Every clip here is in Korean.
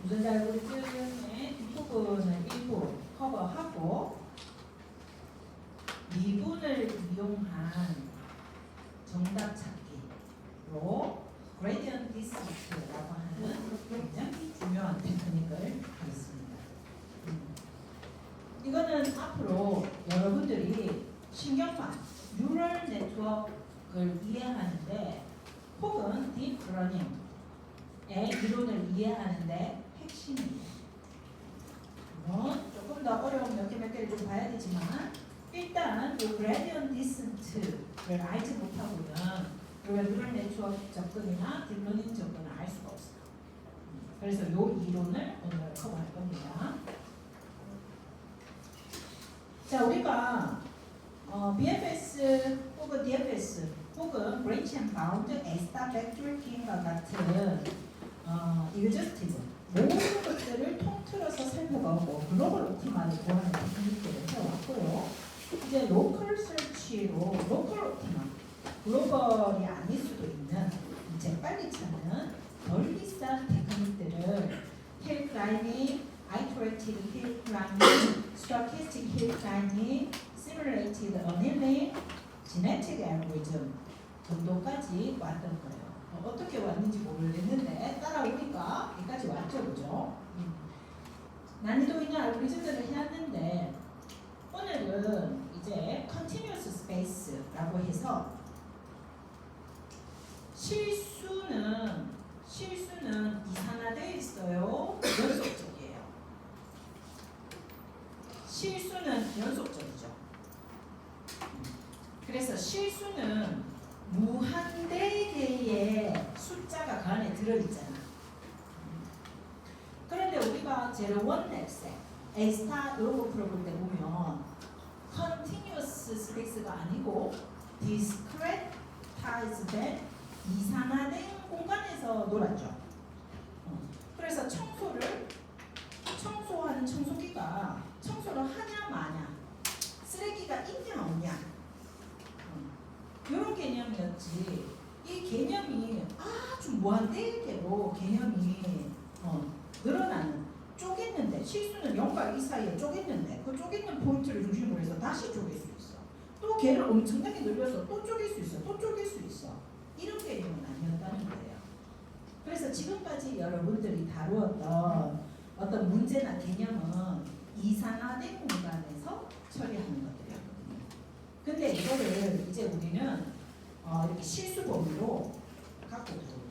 유전자 알고리즘의 뒷부분을 일부 커버하고 미분을 이용한 정답 찾기로 그레디언트 디스트라고 하는 굉장히 중요한 테크닉을 하겠습니다. 이거는 앞으로 여러분들이 신경만 뉴럴 네트워크를 이해하는데 혹은 딥러닝의 이론을 이해하는데 핵심이에요. 물론 조금 더 어려운 몇 개를 좀 봐야 되지만 일단 이 그레디언트 디스트를 알지 못하고는 우리가 뉴럴 네트워크 접근이나 딥러닝 접근을 알 수가 없어요. 그래서 이 이론을 오늘 커버할 겁니다. 자, 우리가 BFS 혹은 DFS 혹은 Branch and Bound, A-star backtracking과 같은 일저스티브 모든 것들을 통틀어서 살펴보고 글로벌 옵티마를 구하는 테크닉들을 해왔고요. 이제 로컬 서치로 로컬 옵티마, 글로벌이 아닐 수도 있는 재빨리 찾는 덜 비싼 테크닉들을 힐 클라이밍, 아이터레이티드 힐 클라이밍, 스토캐스틱 힐 클라이밍, 시뮬레이티드 어닐링, 지네틱 알고리즘 정도까지 왔던 거예요. 어떻게 왔는지 모르겠는데 따라오니까 여기까지 왔죠, 그죠? 난이도 있는 알고리즘들을 해왔는데 오늘은 이제 continuous space라고 해서 실수는 이산화되어 있어요, 연속적이에요. 실수는 연속적이죠. 그래서 실수는 무한대 개의 숫자가 그 안에 들어있잖아. 그런데 우리가 0, 1 넷셋, A-star 이런 거 풀어볼 때 보면 continuous space가 아니고 discretized 이산화된 공간에서 놀았죠. 그래서 청소하는 청소기가 청소를 하냐 마냐, 쓰레기가 있냐 없냐 이런 개념이었지. 이 개념이 아주 무한대개로 개념이 늘어나는 쪼갰는데 실수는 0과 2 사이에 쪼갰는데 그 쪼갰는 포인트를 중심으로 해서 다시 쪼갤 수 있어. 또 걔를 엄청나게 늘려서 또 쪼갤 수 있어. 또 쪼갤 수 있어. 이런 개념은 아니었다는 거예요. 그래서 지금까지 여러분들이 다루었던 어떤 문제나 개념은 이산화된 공간에서 처리하는 것들이었거든요. 근데 이거를 이제 우리는 이렇게 실수 범위로 갖고 들어오고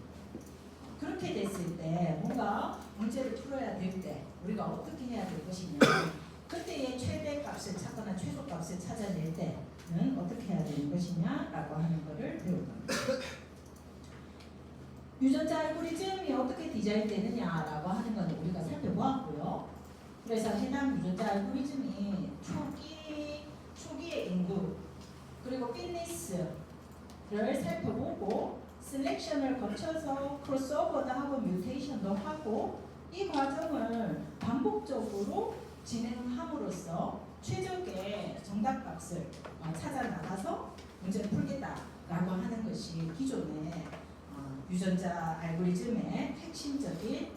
그렇게 됐을 때 뭔가 문제를 풀어야 될 때 우리가 어떻게 해야 될 것이냐, 그때의 최대 값을 찾거나 최소 값을 찾아낼 때는 어떻게 해야 되는 것이냐라고 하는 것을 배울 겁니다. 유전자 알고리즘이 어떻게 디자인되느냐라고 하는 건 우리가 살펴보았고요. 그래서 해당 유전자 알고리즘이 초기의 인구 그리고 핏니스를 살펴보고 셀렉션을 거쳐서 크로스오버도 하고 뮤테이션도 하고 이 과정을 반복적으로 진행함으로써 최적의 정답값을 찾아 나가서 문제를 풀겠다라고 하는 것이 기존의 유전자 알고리즘의 핵심적인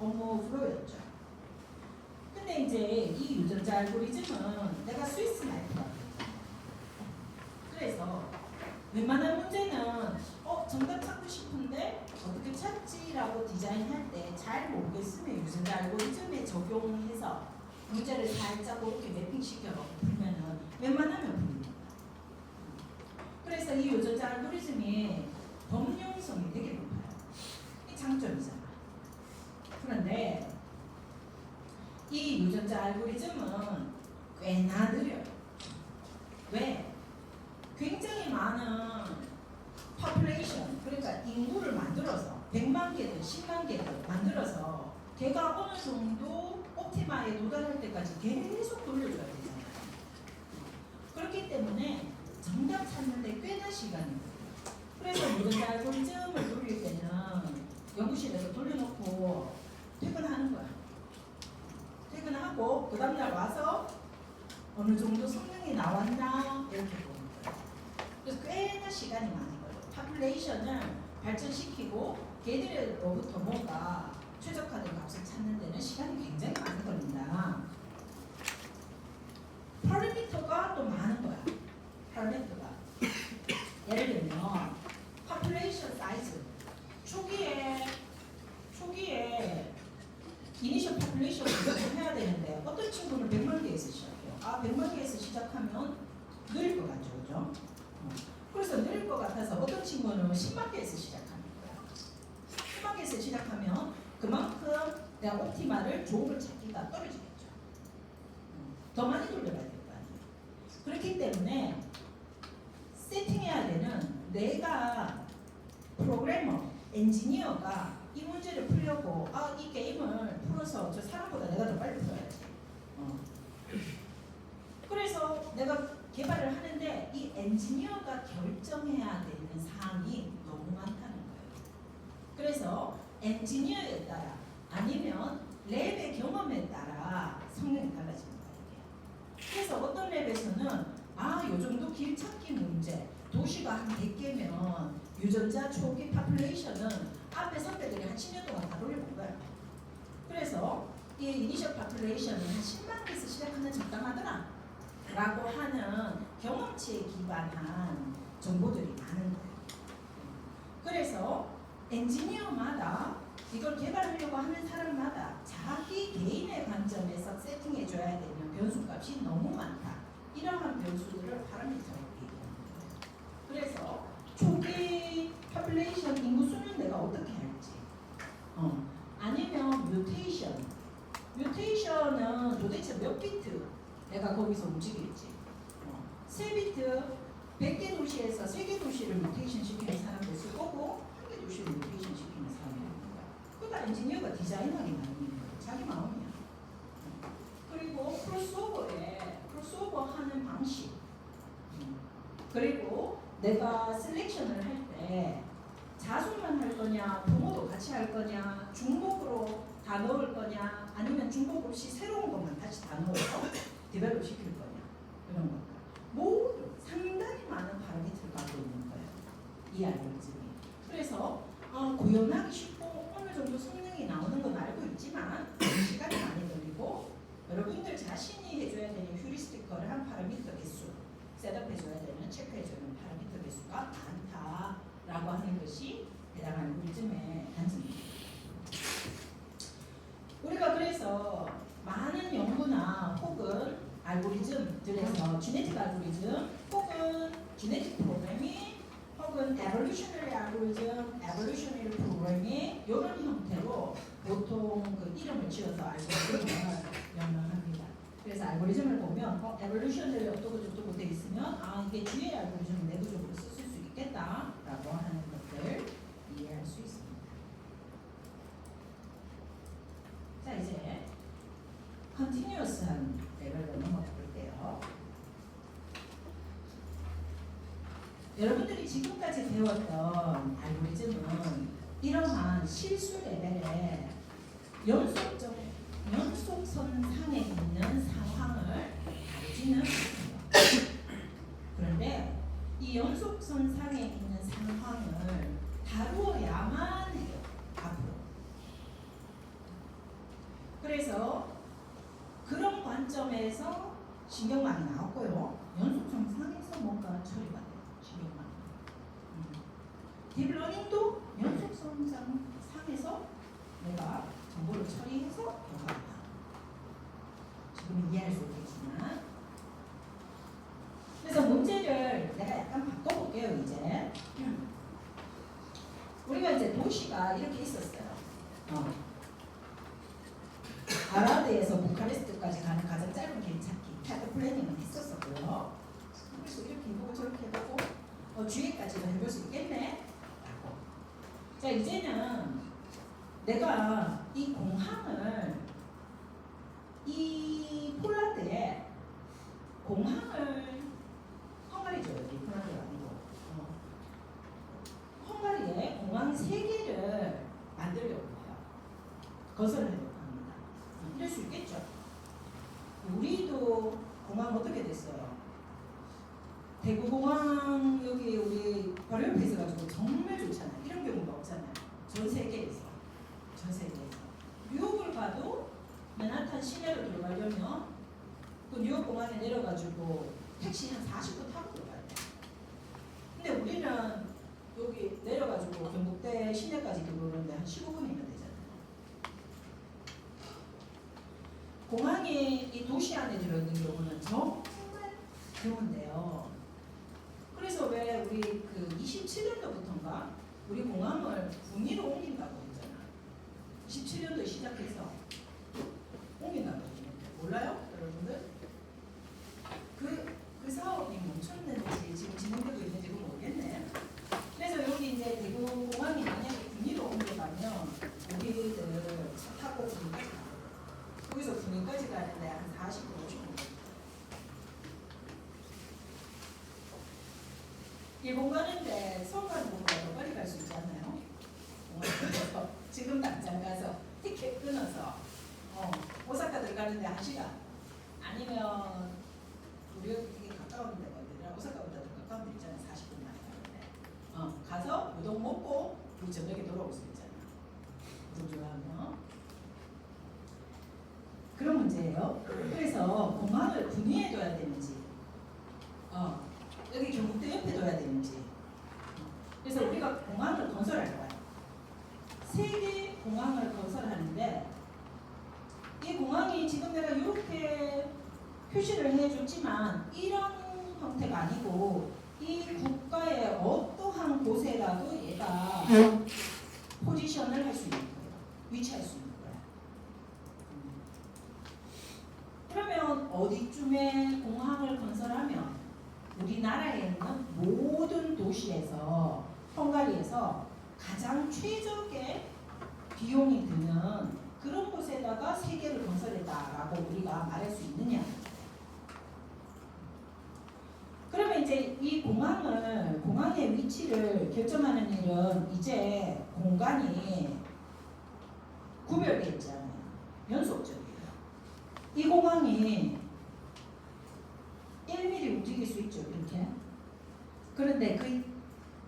업무 프로였죠. 근데 이제 이 유전자 알고리즘은 내가 스위스 나이프다. 그래서 웬만한 문제는 정답 찾고 싶은데 어떻게 찾지라고 디자인할 때 잘 모르겠으면 유전자 알고리즘에 적용해서 문제를 살짝 그렇게 매핑시켜서 풀면은 웬만하면 풀립니다. 그래서 이 유전자 알고리즘이 범용성이 되게 높아요. 이 장점이잖아. 그런데 이 유전자 알고리즘은 꽤나 느려요. 왜? 굉장히 많은 population, 그러니까 인구를 만들어서 100만 개든 10만 개든 만들어서 걔가 어느 정도 옵티마에 도달할 때까지 계속 돌려줘야 되잖아요. 그렇기 때문에 정답 찾는데 꽤나 시간이 걸려요. 그래서 유전자 알고리즘을 돌릴 때는 연구실에서 돌려놓고 퇴근하는 거야. 퇴근하고 그 다음날 와서 어느 정도 성능이 나왔나 이렇게 보는 거예요. 그래서 꽤나 시간이 많이 걸려요. 파퓰레이션을 발전시키고 걔들로부터 뭔가 최적화된 값을 찾는 데는 시간이 굉장히 많이 걸린다. 파라미터가 또 많은 거야. 파라미터가 예를 들면 population size 초기에 이니셜 population을 해야 되는데 어떤 친구는 100만 개에서 시작해요. 100만 개에서 시작하면 느릴 것 같죠, 그죠? 그래서 느릴 것 같아서 어떤 친구는 10만 개에서 시작하는 거야. 10만 개에서 시작하면 그만큼 내가 옵티마를 좋은 걸 찾기가 떨어지겠죠. 더 많이 돌려봐야 될 거 아니에요. 그렇기 때문에 세팅해야 되는 내가 프로그래머, 엔지니어가 이 문제를 풀려고 이 게임을 풀어서 저 사람보다 내가 더 빨리 풀어야지. 그래서 내가 개발을 하는데 이 엔지니어가 결정해야 되는 사항이 너무 많다는 거예요. 그래서 엔지니어에 따라 아니면 랩의 경험에 따라 성능이 달라지는 거예요. 그래서 어떤 랩에서는 요 정도 길 찾기 문제 도시가 한 100개면 유전자 초기 파퓰레이션은 앞에 선배들이 한 10년 동안 다 돌려본 거야. 그래서 이 이니셜 파퓰레이션은 한 10만 개에서 시작하면 적당하더라 라고 하는 경험치에 기반한 정보들이 많은 거예요. 그래서 엔지니어마다 이걸 개발하려고 하는 사람마다 자기 개인의 관점에서 세팅해줘야 되는 변수값이 너무 많다. 이러한 변수들을 파라미터라고 얘기하는 거예요. 그래서 초기 파퓰레이션 인구 수는 내가 어떻게 할지 아니면 뮤테이션은 도대체 몇 비트 내가 거기서 움직일지 3비트 100개 도시에서 3개 도시를 뮤테이션 시키는 사람도 있을 거고 1개 도시를 뮤테이션 시키는 사람이 있는 거야. 그러니까 엔지니어가 디자인하기 나름인 거야. 자기 마음이야. 그리고 크로스오버 하는 방식 그리고 내가 셀렉션을 할 때 자수만 할 거냐 부모도 같이 할 거냐 중복으로 다 넣을 거냐 아니면 중복 없이 새로운 것만 다시 다 넣어서 디벨롭 시킬 거냐 이런 것들 모두 상당히 많은 파라미터를 갖고 있는 거예요. 이 알고리즘이. 그래서 구현하기 쉽고 어느 정도 성능이 나오는 건 알고 있지만 시간이 많이 걸리고 여러분들 자신이 해줘야 되는 휴리스티커를 한 파라미터 개수 셋업해줘야 되는 체크해주는 파라미터 개수가 많다라고 하는 것이 해당 알고리즘의 단점입니다. 우리가 그래서 많은 연구나 혹은 알고리즘들에서 지네틱 알고리즘 혹은 지네틱 프로그래밍 혹은 에볼루셔너리 알고리즘, 에볼루셔너리 프로그래밍 이런 형태로 보통 그 이름을 지어서 알고리즘을 명명합니다. 그래서 알고리즘을 보면 에볼루셔너리 어떠고 돼 있으면 이게 뒤에 알고리즘을 내부적으로 쓸 수 있겠다라고 하는 것들 이해할 수 있습니다. 자 이제 컨티뉴어스한 레벨로 넘어가 볼게요. 여러분들이 지금까지 배웠던 알고리즘은 이러한 실수 레벨의 연속선상에 있는 상황을 다루지는 않습니다. 그런데 이 연속선상에 있는 상황을 다루어야만 해요. 앞으로. 그래서 그런 관점에서 신경망이 나왔고요. 연속선상에서 뭔가 처리가 돼요. 신경망. 딥러닝도 연속선상에서 내가 정보를 처리해서 결과가 나와. 지금 이해할 수 있겠지만 그래서 문제를 내가 약간 바꿔볼게요. 이제 우리가 이제 도시가 이렇게 있었어요. 바라드에서 부카레스트까지 가는 가장 짧은 길 찾기 패드 플래닝은 했었었고요. 그래서 이렇게 해보고 저렇게 해보고 주위까지도 해볼 수 있겠네. 자 이제는 내가 이 공항을 이 폴란드에 공항을 헝가리죠. 여기 폴란드가 아니고 헝가리에 공항 3개를 만들려고 해요. 건설을 하려고 합니다. 이럴 수 있겠죠. 우리도 공항 어떻게 됐어요? 대구공항 여기 우리 바로 옆에 있어가지고 정말 좋잖아요. 이런 경우가 없잖아요. 전 세계에서. 시내까지 들어오는데 한 15분이면 되잖아요. 공항이 이 도시 안에 들어있는 경우는 정말 드문데요. 그래서 왜 우리 그 27년도부터인가 우리 공항을 군위로 옮긴다고 했잖아. 27년도에 시작해서 옮긴다고 했는데 몰라요? 여러분들? 그 사업이 멈췄는지 지금 진행되고 있는지 모르겠네. 그래서 여기 이제 대구 공항이 만약에 군위로 옮겨가면 우리들 차 타고 군위까지 가요. 거기서 군위까지 가는데 한 40분, 50분. 일본 가는데 서울 가는 것보다 더 빨리 갈 수 있지 않나요? 공항에서 지금 당장 가서 티켓 끊어서 오사카 들어가는데 1시간 아니면 우리 여기 되게 가까운 데가 어디라 오사카보다 더 가까운 데 있잖아. 40분 만에 가는데 가서 우동 먹고 우리 저녁에 돌아올 수 있잖아. 우동 좋아하면 그런 문제예요. 그래서 공항을 군위에 둬야 되는지 여기 경북대 옆에 둬야 되는지 그래서 우리가 공항을 건설할 거야. 3개 공항을 건설하는데 이 공항이 지금 내가 이렇게 표시를 해줬지만 이런 형태가 아니고 이 국가의 어떠한 곳에라도 얘가 포지션을 할 수 있는 거예요. 위치할 수 있는 거야. 그러면 어디쯤에 공항을 건설하면 우리나라에 있는 모든 도시에서 헝가리에서 가장 최적의 비용이 드는 그런 곳에다가 3개를 건설했다라고 우리가 말할 수 있느냐. 그러면 이제 이 공항의 위치를 결정하는 일은 이제 공간이 구별되어 있잖아요. 연속적이에요. 이 공항이 1mm 움직일 수 있죠. 이렇게. 그런데 그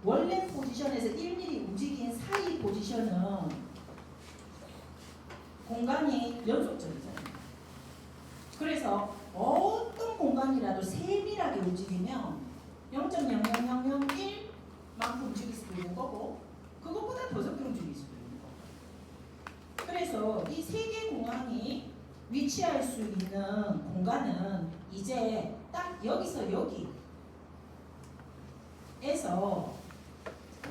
원래 포지션에서 1mm 움직인 사이 포지션은 공간이 연속적이잖아요. 그래서 어떤 공간이라도 세밀하게 움직이면 0.00001만큼 움직일 수도 있는 거고 그것보다 더 적게 움직일 수도 있는 거고 그래서 이 3개 공항이 위치할 수 있는 공간은 이제 딱 여기서 여기에서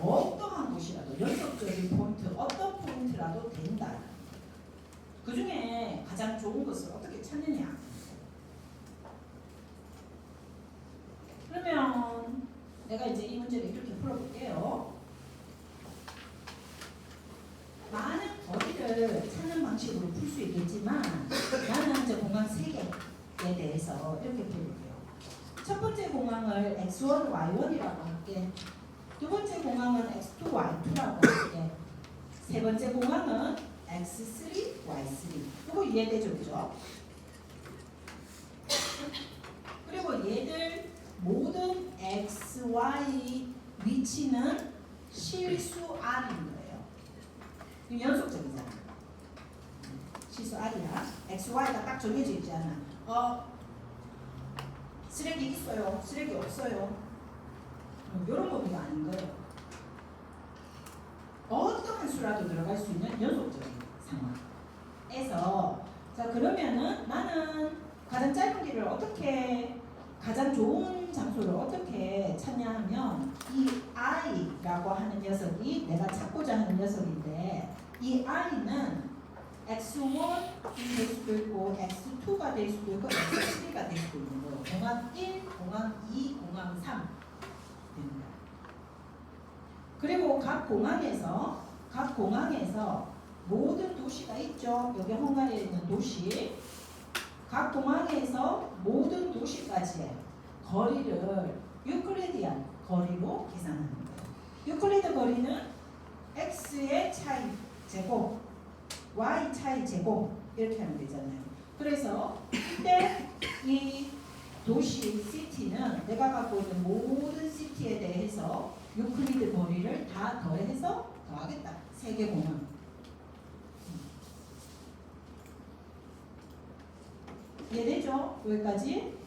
어떠한 곳이라도 연속적인 포인트, 어떤 포인트라도 된다. 그 중에 가장 좋은 것을 어떻게 찾느냐. 그러면 내가 이제 이 문제를 이렇게 풀어볼게요. 많은 거리를 찾는 방식으로 풀 수 있겠지만 나는 이제 공항 3개에 대해서 이렇게 풀어볼게요. 첫 번째 공항을 x1, y1이라고 할게. 두 번째 공항은 x2, y2라고 할게. 세 번째 공항은 x3, y3. 이거 이해되죠? 그죠? 그리고 얘들 모든 x, y 위치는 실수 r인 거예요. 연속적이잖아. 실수 r이야. x, y가 딱 정해져 있지 않아. 쓰레기 있어요. 쓰레기 없어요. 이런 범위가 아닌 거예요. 어떠한 수라도 들어갈 수 있는 연속적인 상황에서 자 그러면은 나는 가장 짧은 길을 어떻게 가장 좋은 장소를 어떻게 찾냐 하면 이 i라고 하는 녀석이 내가 찾고자 하는 녀석인데 이 i는 x1이 될 수도 있고 x2가 될 수도 있고 x3가 될 수도 있는 거예요. 공항 1, 공항 2, 공항 3 됩니다. 그리고 각 공항에서 모든 도시가 있죠. 여기 헝가리에 있는 도시 각 공항에서 모든 도시까지의 거리를 유클리디안 거리로 계산하는 거예요. 유클리드 거리는 x의 차이 제곱 y 차이 제곱 이렇게 하면 되잖아요. 그래서 이때 이 도시 시티는 내가 갖고 있는 모든 시티에 대해서 유클리드 거리를 다 더해서 더하겠다. 3개 공항. 이해되죠? 여기까지?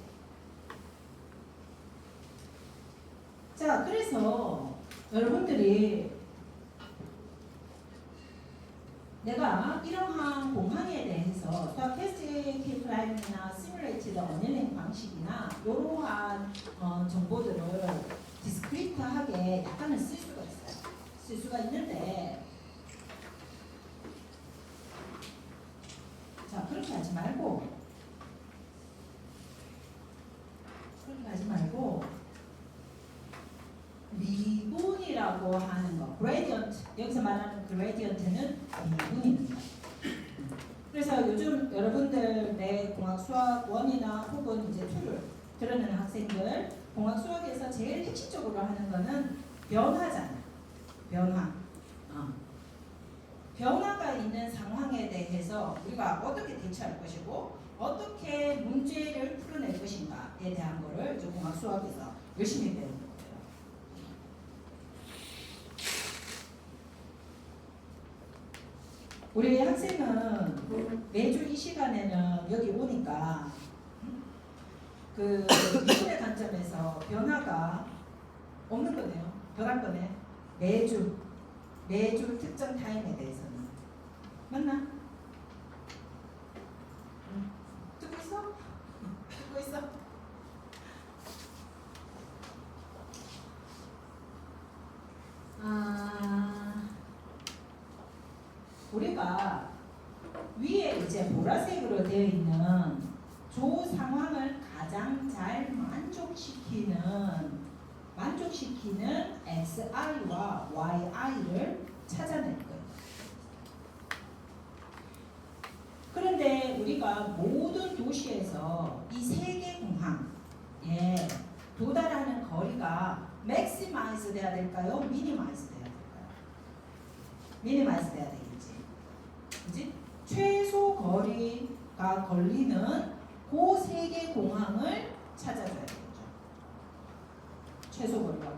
자, 그래서 여러분들이 내가 이러한 공항에 대해서 스토캐스틱 플라잉이나 시뮬레이티드 어닐링 방식이나 이러한 정보들을 디스크리트하게 약간은 쓸 수가 있어요. 쓸 수가 있는데 자 그렇게 하지 말고 미분이라고 하는 거, 그레디언트, 여기서 말하는 그레디언트는 미분이는 거예요. 그래서 요즘 여러분들 내 공학 수학 1이나 혹은 이제 2를 들으는 학생들 공학 수학에서 제일 핵심적으로 하는 거는 변화잖아. 변화. 변화가 있는 상황에 대해서 우리가 어떻게 대처할 것이고 어떻게 문제를 풀어낼 것인가에 대한 거를 이제 공학 수학에서 열심히 배우는 거예요. 우리 학생은 매주 이 시간에는 여기 오니까 그 미분의 관점에서 변화가 없는 거네요. 변할 거네. 매주 특정 타임에 대해서는 맞나? 듣고 있어? 듣고 있어? 우리가 위에 이제 보라색으로 되어 있는 조 상황을 가장 잘 만족시키는 XI와 YI를 찾아낼 거예요. 그런데 우리가 모든 도시에서 이 세 개 공항에 도달하는 거리가 맥시마이즈 돼야 될까요? 미니마이즈 돼야 될까요? 미니마이즈 돼야 되겠지. 그지? 최소 거리가 걸리는 그 세 개 공항을 찾아줘야 되겠죠. 최소 거리가